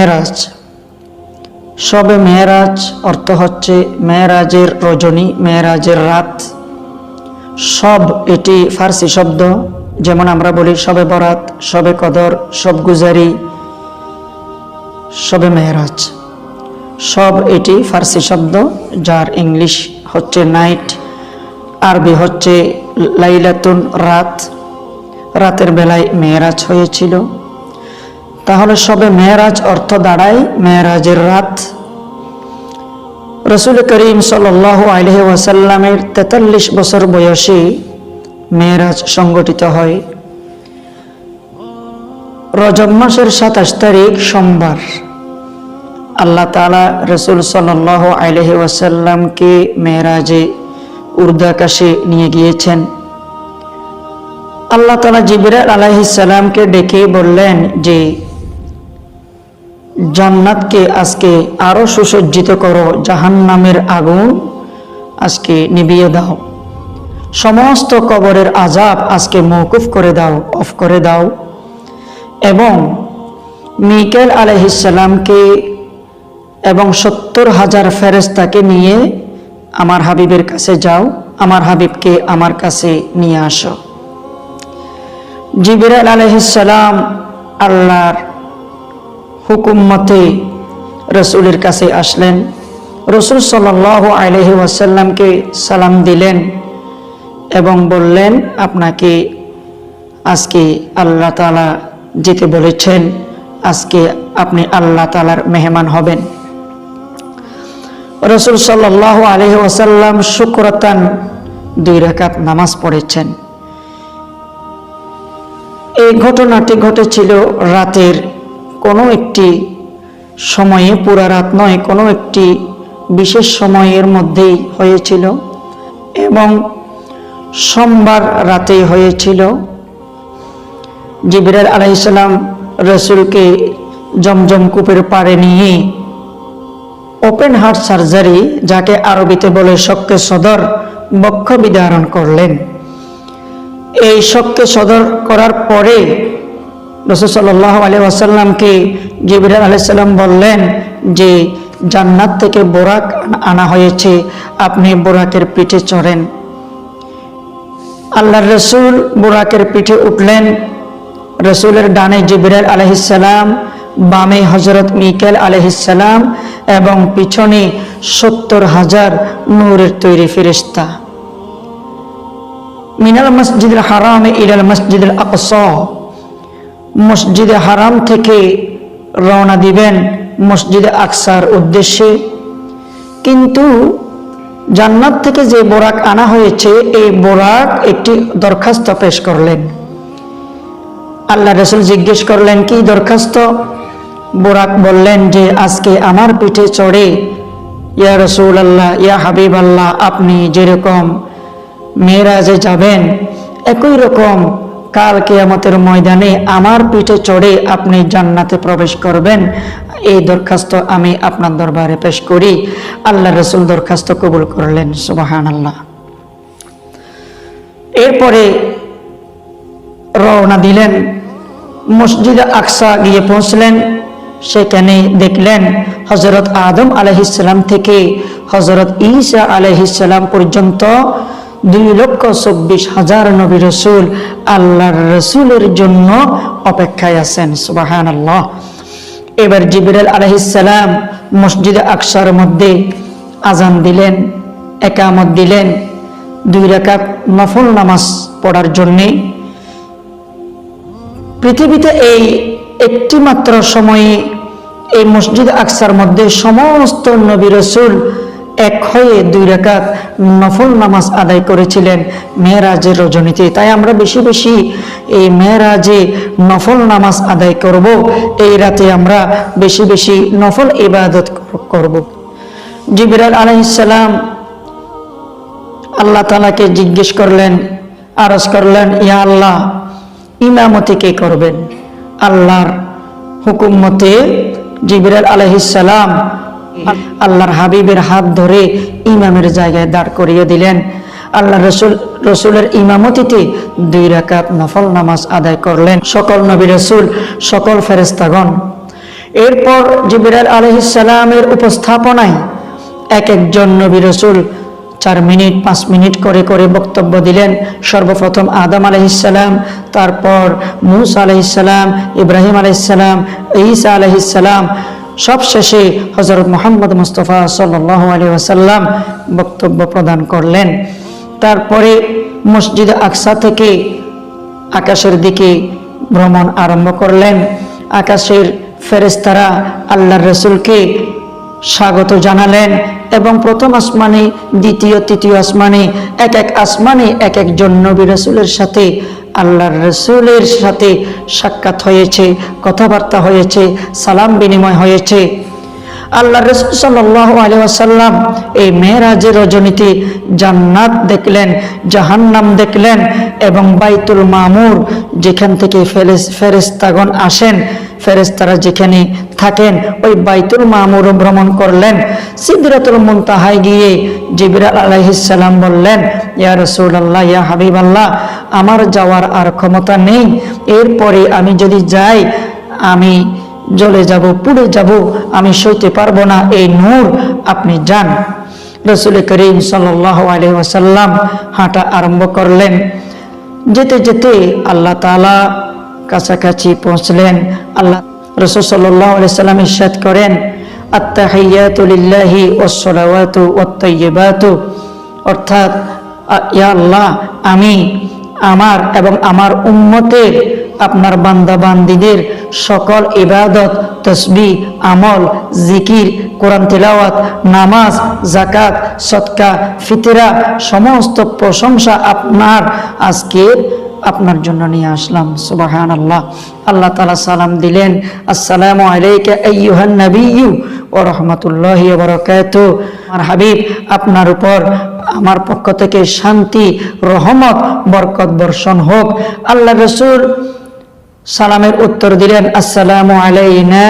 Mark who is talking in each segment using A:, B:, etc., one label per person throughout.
A: মেরাজ। শবে মেরাজ অর্থ হচ্ছে মেরাজের রজনী, মেরাজের রাত। শব এটি ফার্সি শব্দ, যেমন আমরা বলি শবে বরাত, শবে কদর, শব গুজারি, শবে মেরাজ। শব এটি ফার্সি শব্দ, যার ইংলিশ হচ্ছে নাইট, আরবি হচ্ছে লাইলাতুন, রাত। রাতের বেলায় মেরাজ হয়েছিল। তাহলে শবে মেরাজ অর্থ দাঁড়ায় মেরাজের রাত। রসুল করিম সাল্লাল্লাহু আলাইহি ওয়াসাল্লামের 43 বছর বয়সে মেরাজ সংগঠিত হয়। রজব মাসের 27 তারিখ সোমবার আল্লাহ তাআলা রসুল সাল্লাল্লাহু আলাইহি ওয়াসাল্লামকে মেরাজে উর্ধ্বাকাশে নিয়ে গিয়েছেন। আল্লাহ তাআলা জিবরাইল আলাইহিস সালামকে ডেকে বললেন যে জান্নাতকে আজকে আরো সুসজ্জিত করো, জাহান্নামের আগুন আজকে নিভিয়ে দাও, সমস্ত কবরের আযাব আজকে মওকুফ করে দাও, অফ করে দাও, এবং মিকাইল আলাইহিস সালামকে এবং 70,000 ফেরেশতাকে নিয়ে আমার হাবিবের কাছে যাও, আমার হাবিবকে আমার কাছে নিয়ে আসো। জিবরাইল আলাইহিস সালাম আল্লাহর হুকুম মতে রসুলের কাছে আসলেন। রসুল সাল্লাল্লাহু আলাইহি ওয়াসাল্লামকে সালাম দিলেন এবং বললেন, আপনাকে আজকে আল্লাহ তাআলা যেতে বলেছেন, আজকে আপনি আল্লাহ তাআলার মেহমান হবেন। রসুল সাল্লাল্লাহু আলাইহি ওয়াসাল্লাম শুকরাতান 2 রাকাত নামাজ পড়েছেন। এই ঘটনাটি ঘটেছিল রাতের কোনো একটি সময়ে, পুরা রাত নয়, কোনো একটি বিশেষ সময়ের মধ্যেই হয়েছিল এবং সোমবার রাতেই হয়েছিল। জিবরাইল আলাইহিস সালাম রসুলকে জমজম কূপের পাড়ে নিয়ে ওপেন হার্ট সার্জারি, যাকে আরবিতে বলে শক্কে সদর, বক্ষ বিদারণ করলেন। এই শক্কে সদর করার পরে রাসূল সাল্লাল্লাহু আলাইহি ওয়াসাল্লামকে জিবরাইল আলাইহিস সালাম বললেন যে জান্নাত থেকে বোরাক আনা হয়েছে, আপনি বোরাকের পিঠে চড়েন। আল্লাহর রসুল বোরাকের পিঠে উঠলেন। রসুলের ডানে জিবরাইল আলাইহিস সালাম, বামে হযরত মিকাইল আলাইহিস সালাম এবং পিছনে 70,000 নূরের তৈরি ফেরেশতা। মিনাল মসজিদুল হারাম ইলাল মসজিদুল আকসা, মসজিদে হারাম থেকে রওনা দিবেন মসজিদে আকসার উদ্দেশ্যে। কিন্তু জান্নাত থেকে যে বোরাক আনা হয়েছে, এই বোরাক একটি দরখাস্ত পেশ করলেন। আল্লাহ রাসূল জিজ্ঞেস করলেন, কি দরখাস্ত? বোরাক বললেন যে আজকে আমার পিঠে চড়ে ইয়া রাসূলুল্লাহ, ইয়া হাবিবাল্লাহ, আপনি যেরকম মেরাজে যাবেন, একই রকম কাল কিয়ামতের ময়দানে আমার পিঠে চড়ে আপনি জান্নাতে প্রবেশ করবেন। এই দরখাস্ত আমি আপনার দরবারে পেশ করি। আল্লাহ রাসূল দরখাস্ত কবুল করলেন। সুবহানাল্লাহ। এরপরে রওনা দিলেন, মসজিদে আকসা গিয়ে পৌঁছলেন। সেখানে দেখলেন হযরত আদম আলাইহিস সালাম থেকে হযরত ঈসা আলাইহিস সালাম পর্যন্ত 2,24,000 নবী রাসূল আল্লাহর রাসূলের জন্য অপেক্ষায় আছেন। সুবহানাল্লাহ। এবার জিবরাইল আলাইহিস সালাম মসজিদে আকসার মধ্যে আজান দিলেন, একামত দিলেন 2 রাকাত নফল নামাজ পড়ার জন্য। পৃথিবীতে এই একটি মাত্র সময়ে এই মসজিদ আকসার মধ্যে সমস্ত নবী রাসূল এক হয়ে 2 রাকাত নফল নামাজ আদায় করেছিলেন মেরাজের রজনীতে। তাই আমরা বেশি বেশি এই মেরাজে নফল নামাজ আদায় করব। এই রাতে আমরা বেশি বেশি নফল ইবাদত করব। জিবরাইল আলাইহিস সালাম আল্লাহ তাআলাকে জিজ্ঞেস করলেন, আরজ করলেন, ইয়া আল্লাহ, ইমামতি কে করবেন? আল্লাহর হুকুম মতে জিবরাইল আলাইহিস সালাম আল্লাহর হাবিবের হাত ধরে ইমামের জায়গায় দাঁড় করিয়ে দিলেন। আল্লাহ রসুলের ইমামতিতে 2 রাকাত নফল নামাজ আদায় করলেন সকল নবী রাসূল, সকল ফেরেশতাগণ। এরপর জিবরাইল আলাইহিস সালামের উপস্থাপনায় এক একজন নবী রাসূল 4 মিনিট 5 মিনিট করে করে বক্তব্য দিলেন। সর্বপ্রথম আদম আলাইহিস সালাম, তারপর মূসা আলাইহিস সালাম, ইব্রাহিম আলাইহিস সালাম, ঈসা আলাইহিস সালাম, সবশেষে হযরত মুহাম্মদ মুস্তাফা সাল্লাল্লাহু আলাইহি ওয়াসাল্লাম বক্তব্য প্রদান করলেন। তারপরে মসজিদ আকসা থেকে আকাশের দিকে ভ্রমণ আরম্ভ করলেন। আকাশের ফেরেশতারা আল্লাহর রাসূলকে স্বাগত জানালেন এবং প্রথম আসমানে, দ্বিতীয়, তৃতীয় আসমানে, এক এক আসমানে এক একজন নবী রাসূলের সাথে আল্লাহর রাসূলের সাথে সাক্ষাৎ হয়েছে, কথাবার্তা হয়েছে, সালাম বিনিময় হয়েছে। আল্লাহর রাসূল সাল্লাল্লাহু আলাইহি ওয়াসাল্লাম এই মেরাজের রজনীতে জান্নাত দেখলেন, জাহান্নাম দেখলেন এবং বাইতুল মামুর, যেখান থেকে ফেরেশতাগণ আসেন, ফেরেশতারা যেখানে থাকেন, ওই বাইতুল মামুর ভ্রমণ করলেন। সিদরাতুল মুনতাহায় গিয়ে জিবরাইল আলাইহিস সালাম বললেন, ইয়া রাসূলুল্লাহ, ইয়া হাবিবাল্লাহ, আমার যাওয়ার আর ক্ষমতা নেই, এরপরে আমি যদি যাই আমি জ্বলে যাব, পুড়ে যাব, আমি সইতে পারবো না, এই নূর আপনি যান। রাসূল করিম সাল্লাল্লাহু আলাইহি ওয়াসাল্লাম হাঁটা আরম্ভ করলেন। যেতে যেতে আল্লাহ তাআলা কাছাকাছি পৌঁছলেন। আল্লাহ রাসূল সাল্লাল্লাহু আলাইহি ওয়াসাল্লাম ইরশাদ করেন, আত-তাহিয়াতু লিল্লাহি ওয়াস-সালাওয়াতু ওয়াত-তাইয়্যিবাতু, অর্থাৎ ইয়া আল্লাহ, আমি আমার এবং আমার উম্মতের, আপনার বান্দা বান্দীদের সকল ইবাদত, তাসবিহ, আমল, জিকির, কোরআন তিলাওয়াত, নামাজ, যাকাত, সদকা, ফিতরা, সমস্ত প্রশংসা আপনার আজকে আপনার জন্য নিয়ে আসলাম। সুবহানাল্লাহ। আল্লাহ তাআলা সালাম দিলেন, আসসালামু আলাইকা আইয়ুহান নাবিয়্যু ওয়া রাহমাতুল্লাহি ওয়া বারাকাতুহু, আমার হাবিব, আপনার উপর আমার পক্ষ থেকে শান্তি, রহমত, বরকত বর্ষণ হোক। আল্লাহ রাসূল সালামের উত্তর দিলেন, আসসালামু আলাইনা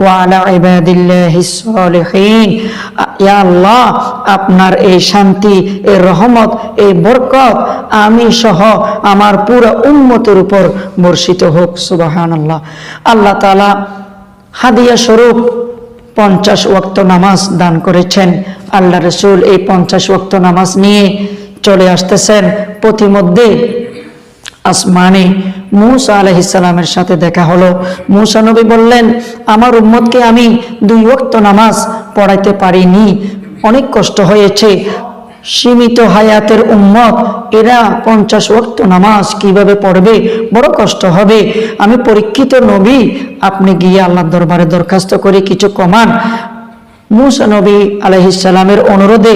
A: ওয়া আলা ইবাদিল্লাহিস সালিহিন। ইয়া আল্লাহ, আপনার এই শান্তি, এই রহমত, এই বরকত আমি সহ আমার পুরো উম্মতের উপর বর্ষিত হোক। সুবহানাল্লাহ। আল্লাহ তাআলা হাদিয়া স্বরূপ 50 ওয়াক্ত নামাজ দান করেছেন। আল্লাহ রাসূল এই 50 ওয়াক্ত নামাজ নিয়ে চলে আসতেছেন। পথিমধ্যে আসমানে মূসা আলাইহিস সালামের সাথে দেখা হলো। মূসা নবী বললেন, আমার উম্মতকে আমি 2 ওয়াক্ত নামাজ পড়াইতে পারিনি, অনেক কষ্ট হয়েছে। সীমিত হায়াতের উম্মত, এরা 50 ওয়াক্ত নামাজ কিভাবে পড়বে, বড় কষ্ট হবে। আমি পরীক্ষিত নবী, আপনি গিয়ে আল্লাহর দরবারে দরখাস্ত করে কিছু কমান। মূসা নবী আলাইহিস সালামের অনুরোধে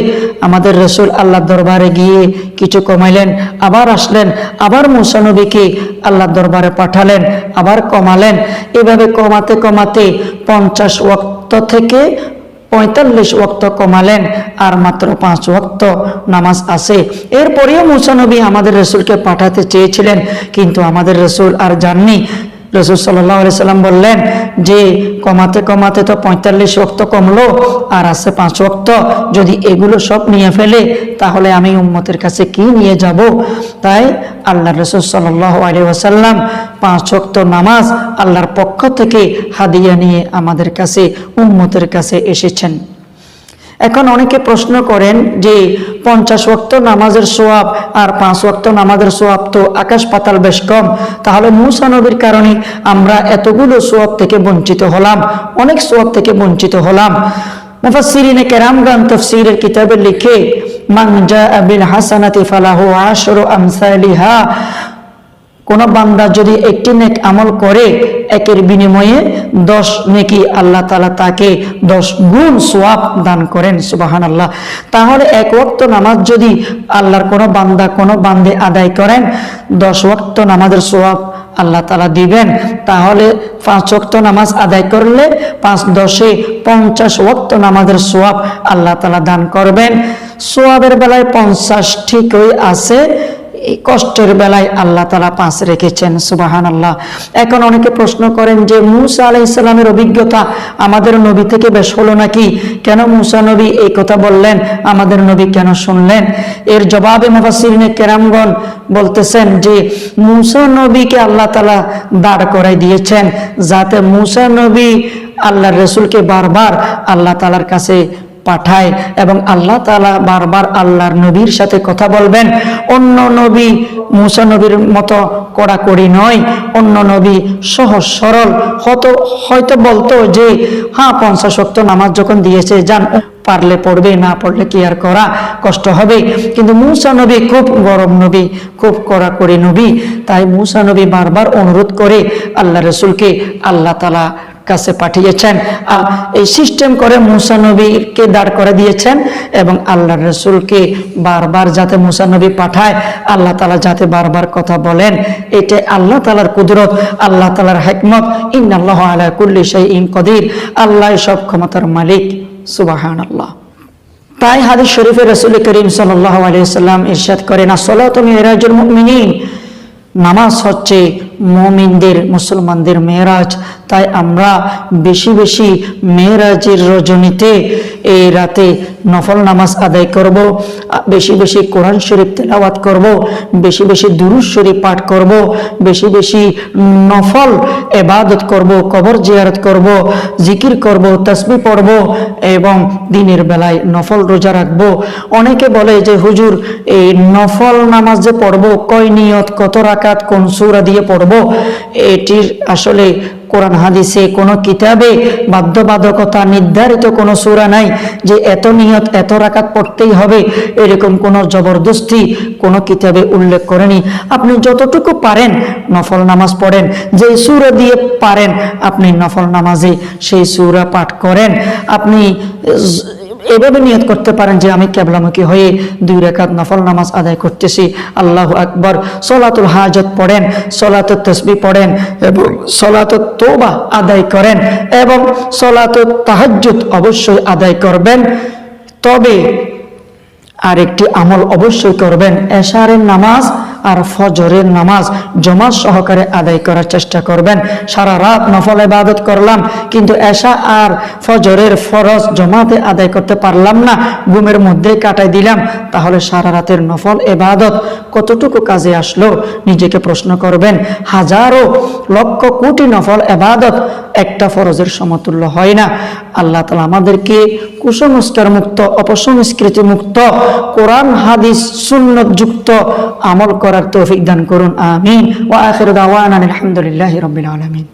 A: আমাদের রাসূল আল্লাহর দরবারে গিয়ে কিছু কমাইলেন, আবার আসলেন, আবার মূসা নবীকে আল্লাহর দরবারে পাঠালেন, আবার কমালেন। এভাবে কমাতে কমাতে 50 ওয়াক্ত থেকে 45 ওয়াক্ত কমালেন, আর মাত্র 5 ওয়াক্ত নামাজ আছে। এরপরেও মূসা নবী আমাদের রাসূলকে পাঠাতে চেয়েছিলেন, কিন্তু আমাদের রাসূল আর যাননি। রাসূল সাল্লাল্লাহু আলাইহি সাল্লাম বললেন যে কমাতে কমাতে তো 45 ওয়াক্ত কমলো, আর আছে 5 ওয়াক্ত, যদি এগুলো সব নিয়ে ফেলে তাহলে আমি উম্মতের কাছে কি নিয়ে যাব। তাই আল্লাহর রাসূল সাল্লাল্লাহু আলাইহি ওয়াসাল্লাম 5 ওয়াক্ত নামাজ আল্লাহর পক্ষ থেকে হাদিয়া নিয়ে আমাদের কাছে, উম্মতের কাছে এসেছেন। এখন অনেকে প্রশ্ন করেন যে 50 ওয়াক্ত নামাজের সওয়াব আর 5 ওয়াক্ত নামাজের সওয়াব তো আকাশ পাতাল বেশ কম, তাহলে মূসা নবীর কারণে আমরা এতগুলো সওয়াব থেকে বঞ্চিত হলাম, অনেক সওয়াব থেকে বঞ্চিত হলাম। মুফাসসিরিনে কেরামগণ তাফসীরের কিতাবে লিখে, মান জাআ বিল হাসানাতি ফালাহু আশরু আমসালিহা, কোন বান্দা যদি একটি নেক আমল করে, একের বিনিময়ে 10 নেকি আল্লাহ তাআলা তাকে 10 গুণ সওয়াব দান করেন। সুবহানাল্লাহ। তাহলে 1 ওয়াক্ত নামাজ যদি আল্লাহর কোন বান্দা কোন বান্দে আদায় করেন, 10 ওয়াক্ত নামাজের সওয়াব আল্লাহ তাআলা দিবেন। তাহলে 5 ওয়াক্ত নামাজ আদায় করলে 5 10 50 ওয়াক্ত নামাজের সওয়াব আল্লাহ তাআলা দান করবেন। সওয়াবের বেলায় 50 ঠিকই আছে, এই কষ্টের বেলায় আল্লাহ তাআলা 5 রেখেছেন। সুবহানাল্লাহ। এখন অনেকে প্রশ্ন করেন যে মূসা আলাইহিস সালামের অভিজ্ঞতা আমাদের নবী থেকে বেশ হলো নাকি? কেন মূসা নবী এই কথা বললেন, আমাদের নবী কেন শুনলেন? এর জবাবে মুফাসসিরিনে কেরামগণ বলতেছেন যে মূসা নবীকে আল্লাহ তাআলা দাঁড় করাই দিয়েছেন যাতে মূসা নবী আল্লাহর রাসূলকে বারবার আল্লাহ তাআলার কাছে পাঠায় এবং আল্লাহ তাআলা বারবার আল্লাহর নবীর সাথে কথা বলবেন। অন্য নবী মূসা নবীর মতো কড়াকড়ি নয়, অন্য নবী সহজ সরল হয়তো বলতো যে হ্যাঁ 50 ওয়াক্ত নামাজ যখন দিয়েছে যান, পারলে পড়বে, না পড়লে কি আর করা, কষ্ট হবে। কিন্তু মূসা নবী খুব গরম নবী, খুব কড়াকড়ি নবী। তাই মূসা নবী বারবার অনুরোধ করে আল্লাহ রাসূলকে আল্লাহ তাআলা কাছে পাঠিয়েছেন। এই সিস্টেম করে মূসা নবীকে দাঁড় করে দিয়েছেন এবং আল্লাহ রাসূলকে বারবার যাতে মূসা নবী পাঠায়, আল্লাহ তাআলা যাতে বারবার কথা বলেন, এটা আল্লাহ তাআলার কুদরত, আল্লাহ তাআলার হিকমত। ইন্নাল্লাহু আলা কুল্লি শাইইন কাদির, আল্লাহ সব ক্ষমতার মালিক। সুবহানাল্লাহ। তাই হাদিস শরীফে রাসূল করিম সাল্লাল্লাহু আলাইহি ওয়াসাল্লাম ইরশাদ করেন, আসসালাতু মিরাজুল মুমিনিন, নামাজ হচ্ছে মুমিনদের, মুসলমানদের মেরাজ। তাই আমরা বেশি বেশি মেরাজের রজনীতে এই রাতে নফল নামাজ আদায় করব, বেশি বেশি কোরআন শরীফ তেলাওয়াত করব, বেশি বেশি দুরূদ শরীফ পাঠ করব, বেশি বেশি নফল ইবাদত করব, কবর জিয়ারত করব, জিকির করব, তাসবিহ পড়ব এবং দিনের বেলায় নফল রোজা রাখব। অনেকে বলে যে হুজুর এই নফল নামাজ যে পড়ব, কয় নিয়ত, কত রাকাত, কোন সূরা দিয়ে পড়ব, এটির আসলে কোরআন হাদিসে কোনো কিতাবে বাধ্যবাধকতা নির্ধারিত কোনো সূরা নাই যে এত নিয়ত এত রাকাত পড়তেই হবে, এরকম কোনো জবরদস্তি কোনো কিতাবে উল্লেখ করেনি। আপনি যতটুকু পারেন নফল নামাজ পড়েন, যে সূরা দিয়ে পারেন আপনি নফল নামাজে সেই সূরা পাঠ করেন। আপনি এভাবে নিয়ত করতে পারেন যে আমি কিবলামুখী হয়ে 2 রাকাত নফল নামাজ আদায় করতেছি, আল্লাহু আকবার। সলাতুল হাজত পড়েন, সলাতুত তাসবিহ পড়েন এবং সলাতুত তওবা আদায় করেন এবং সলাতুত তাহাজ্জুদ অবশ্যই আদায় করবেন। তবে আরেকটি আমল অবশ্যই করবেন, এশারের নামাজ আর ফজরের নামাজ জামাত সহকারে আদায় করার চেষ্টা করবেন। সারা রাত নফল ইবাদত করলাম কিন্তু এশা আর ফজরের ফরজ জামাতে আদায় করতে পারলাম না, ঘুমের মধ্যে কাটাই দিলাম, তাহলে সারা রাতের নফল ইবাদত কতটুকু কাজে আসলো নিজেকে প্রশ্ন করবেন। হাজারো লক্ষ কোটি নফল ইবাদত একটা ফরজের সমতুল্য হয় না। আল্লাহ তাআলা আমাদেরকে কুসংস্কার মুক্ত, অপসংস্কৃতি মুক্ত, কোরআন হাদিস সুন্নত যুক্ত আমল করার তৌফিক দান করুন। আমিন। ওয়া আখিরু দাওয়ানা আলহামদুলিল্লাহি রাব্বিল আলামিন।